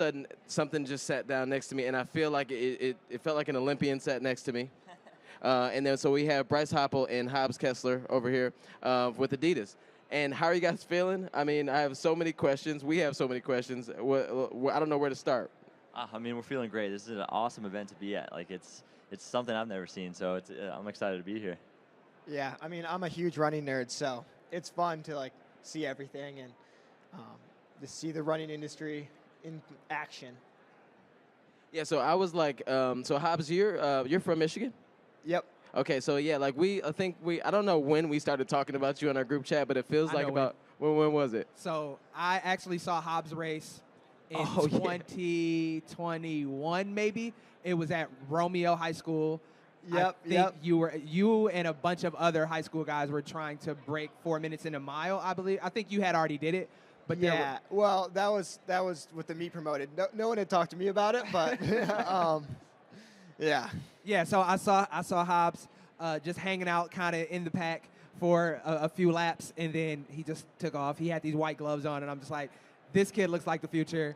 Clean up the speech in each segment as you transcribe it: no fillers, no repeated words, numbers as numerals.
sudden something just sat down next to me, and I feel like it felt like an Olympian sat next to me. And then so we have Bryce Hoppel and Hobbs Kessler over here with Adidas. And how are you guys feeling? I mean, I have so many questions. We have so many questions. I don't know where to start. I mean, we're feeling great. This is an awesome event to be at. Like, it's something I've never seen, so I'm excited to be here. Yeah, I mean, I'm a huge running nerd, so it's fun to like see everything and to see the running industry in action. Yeah, so I was like, so Hobbs, you're from Michigan? Yep. Okay, so yeah, like I don't know when we started talking about you in our group chat, but it feels like about, when was it? So I actually saw Hobbs race in Oh, yeah. 2021, maybe. It was at Romeo High School. Yep, I think you and a bunch of other high school guys were trying to break 4 minutes in a mile, I believe. I think you had already did it. But yeah, well, that was with the meet promoted. No one had talked to me about it, but yeah. Yeah, so I saw Hobbs just hanging out kind of in the pack for a few laps, and then he just took off. He had these white gloves on, and I'm just like, this kid looks like the future.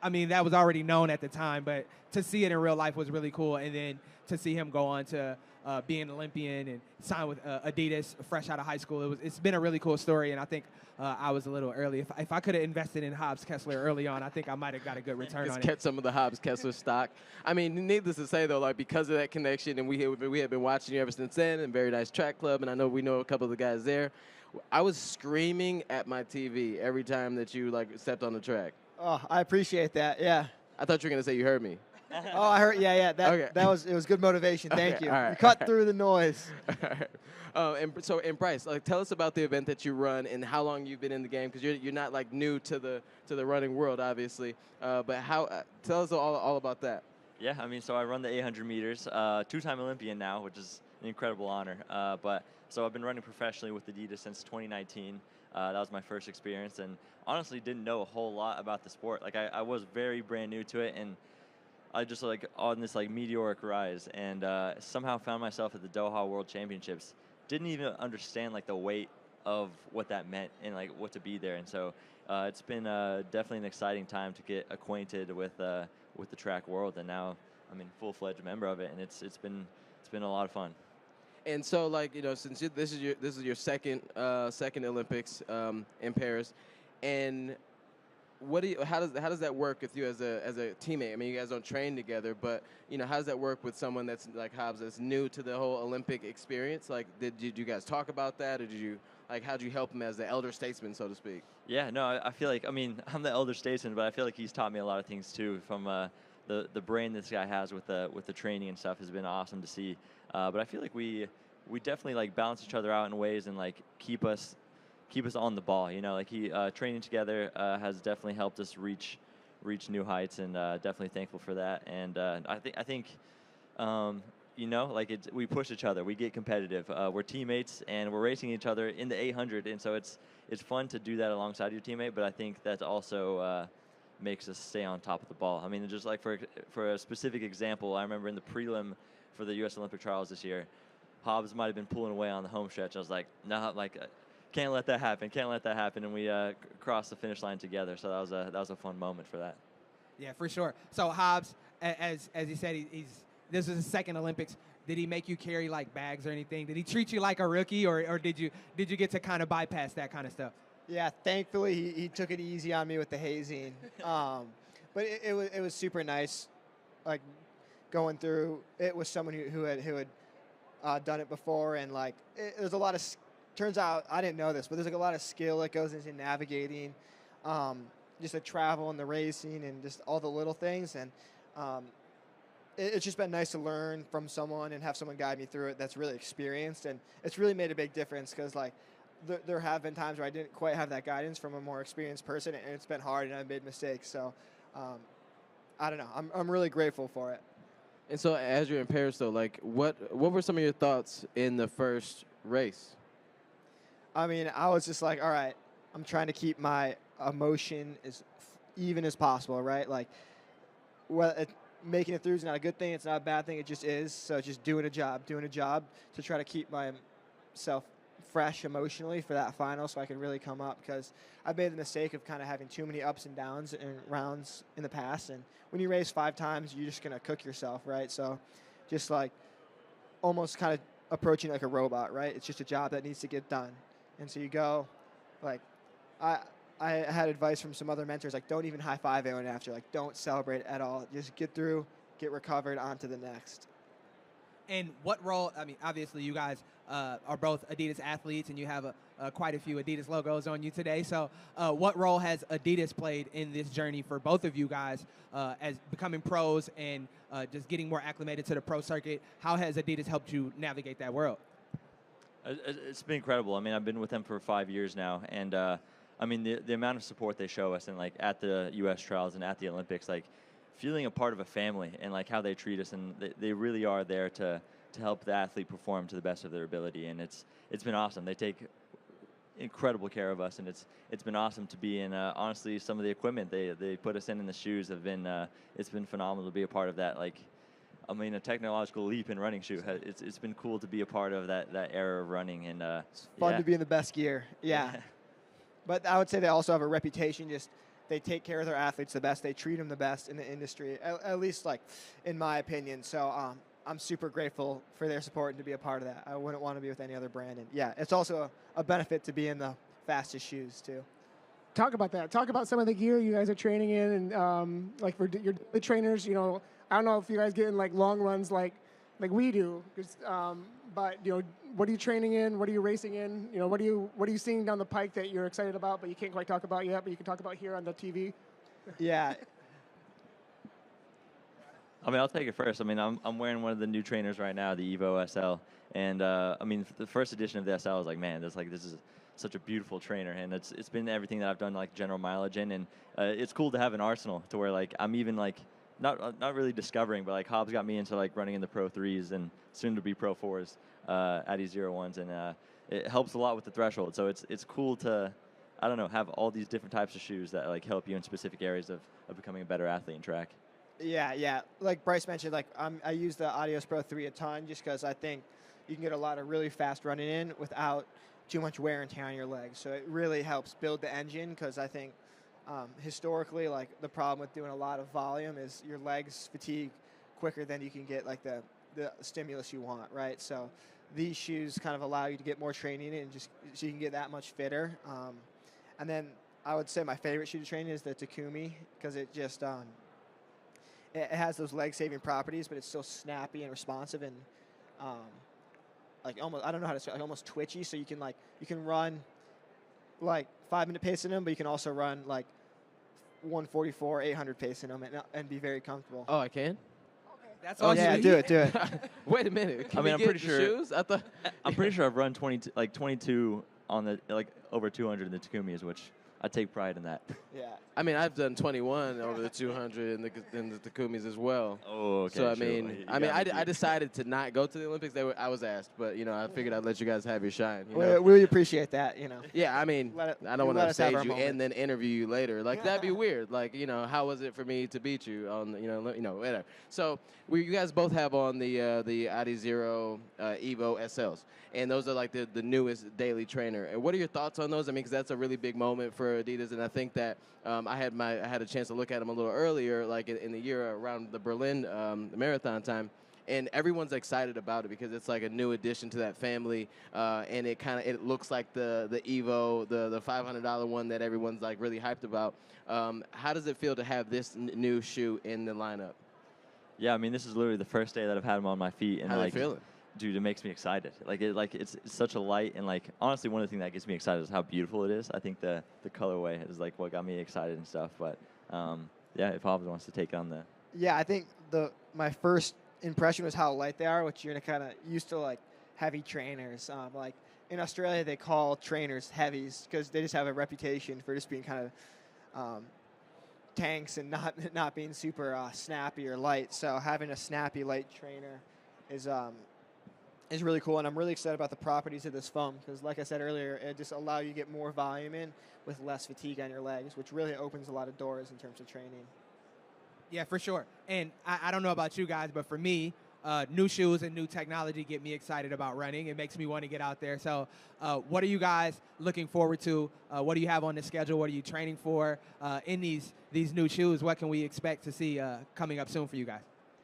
I mean, that was already known at the time, but to see it in real life was really cool. And then to see him go on to be an Olympian and sign with Adidas fresh out of high school, it's been a really cool story. And I think I was a little early. If I could have invested in Hobbs Kessler early on, I think I might have got a good return on it. Get some of the Hobbs Kessler stock. I mean, needless to say, though, like because of that connection, and we have been watching you ever since then, and Very Nice Track Club, and I know we know a couple of the guys there. I was screaming at my TV every time that you like stepped on the track. Oh, I appreciate that. Yeah. I thought you were gonna say you heard me. Oh, I heard. Yeah. Okay. It was good motivation. Thank you. All right, You cut through the noise. And Bryce, like, tell us about the event that you run and how long you've been in the game, because you're not like new to the running world, obviously. But tell us all about that. Yeah, I mean, so I run the 800 meters, two-time Olympian now, which is an incredible honor. So I've been running professionally with Adidas since 2019. That was my first experience, and honestly didn't know a whole lot about the sport. Like I was very brand new to it, and I just like on this like meteoric rise, and somehow found myself at the Doha World Championships. Didn't even understand like the weight of what that meant and like what to be there. And so it's been definitely an exciting time to get acquainted with the track world, and now I'm a full-fledged member of it, and it's been a lot of fun. And so, like, you know, since this is your second Olympics in Paris, and how does that work with you as a teammate? I mean, you guys don't train together, but you know, how does that work with someone that's like Hobbs, that's new to the whole Olympic experience? Like, did you guys talk about that, or how'd you help him as the elder statesman, so to speak? Yeah, no, I feel like, I mean, I'm the elder statesman, but I feel like he's taught me a lot of things too. From the brain this guy has with the training and stuff has been awesome to see. But I feel like we definitely like balance each other out in ways and like keep us on the ball. You know, like training together has definitely helped us reach new heights, and definitely thankful for that. And I think you know, like we push each other. We get competitive. We're teammates, and we're racing each other in the 800, and so it's fun to do that alongside your teammate. But I think that also makes us stay on top of the ball. I mean, just like for a specific example, I remember in the prelim for the U.S. Olympic trials this year, Hobbs might have been pulling away on the home stretch. I was like, no, like, can't let that happen. Can't let that happen. And we crossed the finish line together. So that was a fun moment for that. Yeah, for sure. So Hobbs, as he said, this is his second Olympics. Did he make you carry like bags or anything? Did he treat you like a rookie, or did you get to kind of bypass that kind of stuff? Yeah, thankfully he took it easy on me with the hazing. But it was super nice, like going through it with someone who had done it before, and like there's a lot of. Turns out I didn't know this, but there's like a lot of skill that goes into navigating, just the travel and the racing and just all the little things. And it's just been nice to learn from someone and have someone guide me through it that's really experienced. And it's really made a big difference, because like there have been times where I didn't quite have that guidance from a more experienced person, and it's been hard, and I've made mistakes. So I don't know. I'm really grateful for it. And so, as you're in Paris, though, like what were some of your thoughts in the first race? I mean, I was just like, all right, I'm trying to keep my emotion as even as possible, right? Like, making it through is not a good thing. It's not a bad thing. It just is. So just doing a job to try to keep myself fresh emotionally for that final so I could really come up, because I've made the mistake of kind of having too many ups and downs in rounds in the past. And when you race 5 times, you're just going to cook yourself, right? So just like almost kind of approaching like a robot, right? It's just a job that needs to get done. And so you go, like, I had advice from some other mentors, like, don't even high-five anyone after. Like, don't celebrate at all. Just get through, get recovered, on to the next. And what role, I mean, obviously you guys are both Adidas athletes, and you have quite a few Adidas logos on you today. So what role has Adidas played in this journey for both of you guys as becoming pros and just getting more acclimated to the pro circuit? How has Adidas helped you navigate that world? It's been incredible. I mean, I've been with them for 5 years now, and I mean, the amount of support they show us, and like at the U.S. trials and at the Olympics, like feeling a part of a family, and like how they treat us, and they really are there to help the athlete perform to the best of their ability, and it's been awesome. They take incredible care of us, and it's been awesome to be in. Honestly, some of the equipment they put us in the shoes have been it's been phenomenal to be a part of that. Like, I mean, a technological leap in running shoe. It's been cool to be a part of that era of running, and it's fun to be in the best gear. Yeah. But I would say they also have a reputation. Just they take care of their athletes the best. They treat them the best in the industry, at least like in my opinion. So I'm super grateful for their support and to be a part of that. I wouldn't want to be with any other brand. And yeah, it's also a benefit to be in the fastest shoes too. Talk about that. Talk about some of the gear you guys are training in, and like for your trainers. You know, I don't know if you guys get in like long runs like we do, but you know, what are you training in? What are you racing in? You know, what are you seeing down the pike that you're excited about, but you can't quite talk about yet, but you can talk about here on the TV? Yeah. I mean, I'll take it first. I mean, I'm wearing one of the new trainers right now, the Evo SL, and I mean, the first edition of the SL was like, man, this is such a beautiful trainer, and it's been everything that I've done like general mileage in, and it's cool to have an arsenal to where like I'm even like not really discovering, but like Hobbs got me into like running in the Pro 3s and soon to be Pro 4s, Adi 01s, and it helps a lot with the threshold. So it's cool to, I don't know, have all these different types of shoes that like help you in specific areas of becoming a better athlete in track. Yeah. Like Bryce mentioned, like I use the Adios Pro 3 a ton just because I think you can get a lot of really fast running in without too much wear and tear on your legs. So it really helps build the engine, because I think historically, like the problem with doing a lot of volume is your legs fatigue quicker than you can get like the stimulus you want, right? So these shoes kind of allow you to get more training in, just so you can get that much fitter. And then I would say my favorite shoe to train is the Takumi, because it just it has those leg saving properties, but it's still snappy and responsive, and like almost, I don't know how to say, like almost twitchy. So you can run like 5-minute pace in them, but you can also run like 144, 800 pace in them and be very comfortable. Oh, I can? That's all. Yeah, do it. Wait a minute. Can I mean, I'm we get pretty the sure. shoes? I thought. I'm pretty sure I've run 22 on the like over 200 in the Takumis, which I take pride in that. Yeah. I mean, I've done 21 over the 200 in the Takumis as well. Oh, okay. So I I decided to not go to the Olympics. I was asked, but I figured I'd let you guys have your shine. We appreciate that. Yeah, I mean, I don't want to let us have upstage our you moment. and then interview you later. Like that'd be weird. Like how was it for me to beat you on whatever. So you guys both have on the Adi Zero Evo SLs, and those are like the newest daily trainer. And what are your thoughts on those? I mean, because that's a really big moment for Adidas, and I think that I had a chance to look at them a little earlier, like in the year around the Berlin marathon time. And everyone's excited about it because it's like a new addition to that family, and it looks like the Evo, the $500 one that everyone's like really hyped about. How does it feel to have this new shoe in the lineup? Yeah, I mean, this is literally the first day that I've had them on my feet, and How like, they feeling? dude, it makes me excited. It's such a light, and like honestly, one of the things that gets me excited is how beautiful it is. I think the colorway is like what got me excited and stuff. But yeah, if Hobbs wants to take on the. Yeah, I think my first impression was how light they are, which you're kind of used to like heavy trainers. Like in Australia, they call trainers heavies because they just have a reputation for just being kind of tanks and not being super snappy or light. So having a snappy light trainer is really cool, and I'm really excited about the properties of this foam because, like I said earlier, it just allows you to get more volume in with less fatigue on your legs, which really opens a lot of doors in terms of training. Yeah, for sure. And I don't know about you guys, but for me, new shoes and new technology get me excited about running. It makes me want to get out there. So what are you guys looking forward to? What do you have on the schedule? What are you training for in these new shoes? What can we expect to see coming up soon for you guys?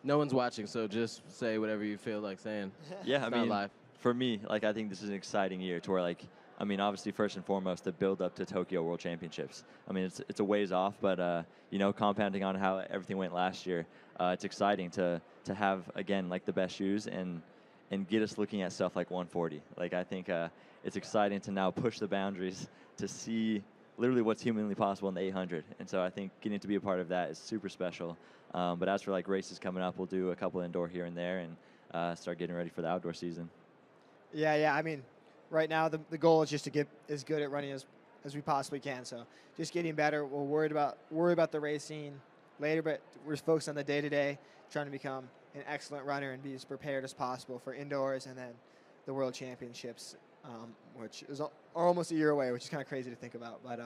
No one's watching, so just say whatever you feel like saying. Yeah, It's I not mean, live. for me, like I think this is an exciting year to where like, I mean, obviously first and foremost the build up to Tokyo World Championships. I mean, it's a ways off, but you know, compounding on how everything went last year, it's exciting to have again like the best shoes and get us looking at stuff like 140. Like I think it's exciting to now push the boundaries to see literally what's humanly possible in the 800. And so I think getting to be a part of that is super special. But as for like races coming up, we'll do a couple indoor here and there and start getting ready for the outdoor season. Yeah. I mean, right now the goal is just to get as good at running as we possibly can. So just getting better. We'll worry about the racing later, but we're focused on the day-to-day, trying to become an excellent runner and be as prepared as possible for indoors and then the World Championships, which are almost a year away, which is kind of crazy to think about. But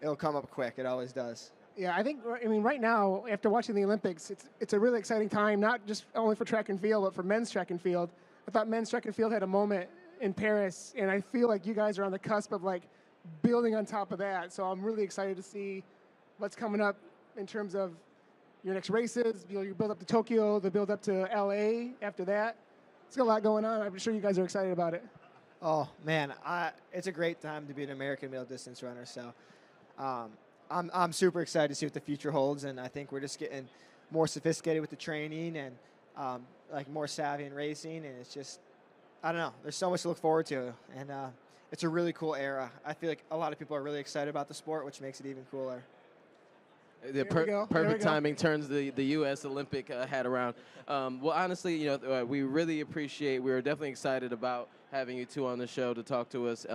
it'll come up quick. It always does. Yeah, I mean, right now, after watching the Olympics, it's a really exciting time, not just only for track and field, but for men's track and field. I thought men's track and field had a moment in Paris, and I feel like you guys are on the cusp of, like, building on top of that. So I'm really excited to see what's coming up in terms of your next races. You build up to Tokyo, the build up to LA after that. It's got a lot going on. I'm sure you guys are excited about it. Oh, man, it's a great time to be an American middle distance runner. So I'm super excited to see what the future holds, and I think we're just getting more sophisticated with the training and like more savvy in racing, and it's just, I don't know, there's so much to look forward to, and it's a really cool era. I feel like a lot of people are really excited about the sport, which makes it even cooler. The perfect timing turns the U.S. Olympic hat around. Well, honestly, you know, we really appreciate. We're definitely excited about having you two on the show to talk to us.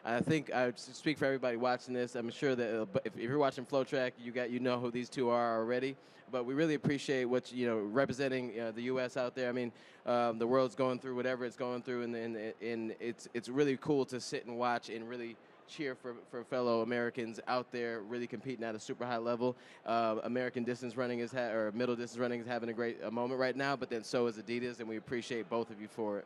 I think I speak for everybody watching this. I'm sure that if you're watching FloTrack, you know who these two are already. But we really appreciate what representing the U.S. out there. I mean, the world's going through whatever it's going through, and it's really cool to sit and watch and really cheer for fellow Americans out there really competing at a super high level. American distance running or middle distance running is having a great moment right now, but then so is Adidas, and we appreciate both of you for it.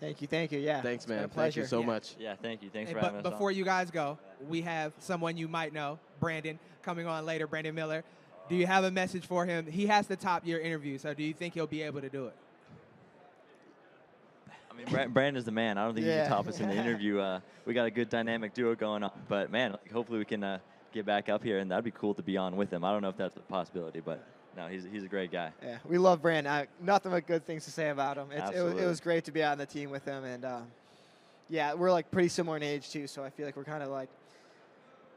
Thank you. Yeah. Thanks, man. It's been a pleasure. Thank you so much. Yeah, thank you. Thanks Hey, for having us before on. you guys go, we have someone you might know, Brandon, coming on later, Brandon Miller. Do you have a message for him? He has to top your interview, so do you think he'll be able to do it? I mean, Brandon's the man. I don't think he can top us in the interview. We got a good dynamic duo going on. But, man, hopefully we can get back up here, and that'd be cool to be on with him. I don't know if that's a possibility, but, no, he's a great guy. Yeah, we love Brandon. Nothing but good things to say about him. Absolutely. It was great to be on the team with him. And, yeah, we're, like, pretty similar in age, too, so I feel like we're kind of, like,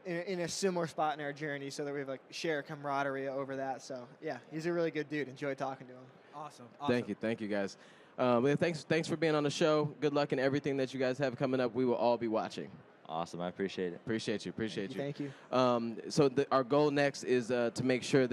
in a similar spot in our journey so that we have, like, share camaraderie over that. So, yeah, he's a really good dude. Enjoy talking to him. Awesome. Thank you, guys. Thanks for being on the show. Good luck in everything that you guys have coming up. We will all be watching. Awesome. I appreciate it. Appreciate you. Thank you. So our goal next is to make sure that